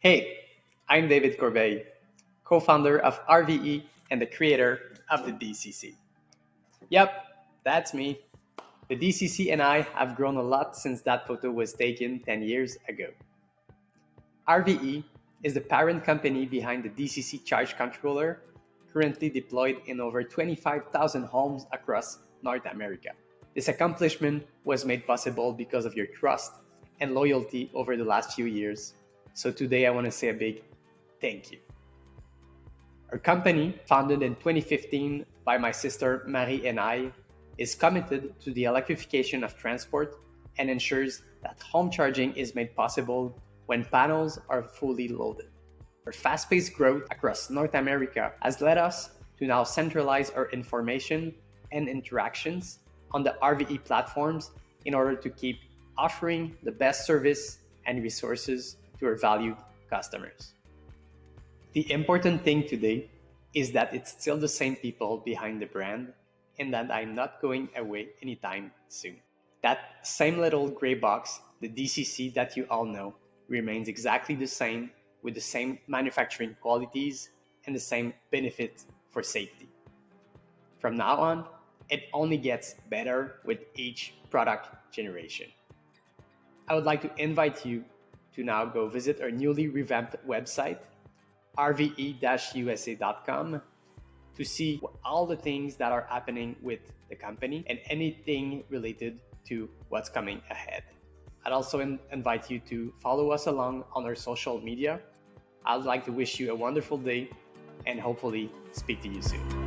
Hey, I'm David Corbeil, co-founder of RVE and the creator of the DCC. Yep, that's me. The DCC and I have grown a lot since that photo was taken 10 years ago. RVE is the parent company behind the DCC charge controller, currently deployed in over 25,000 homes across North America. This accomplishment was made possible because of your trust and loyalty over the last few years. So today I want to say a big thank you. Our company, founded in 2015 by my sister Marie and I, is committed to the electrification of transport and ensures that home charging is made possible when panels are fully loaded. Our fast-paced growth across North America has led us to now centralize our information and interactions on the RVE platforms in order to keep offering the best service and resources to our valued customers. The important thing today is that it's still the same people behind the brand and that I'm not going away anytime soon. That same little gray box, the DCC that you all know, remains exactly the same with the same manufacturing qualities and the same benefits for safety. From now on, it only gets better with each product generation. I would like to invite you to now go visit our newly revamped website, rve-usa.com, to see all the things that are happening with the company and anything related to what's coming ahead. I'd also invite you to follow us along on our social media. I'd like to wish you a wonderful day and hopefully speak to you soon.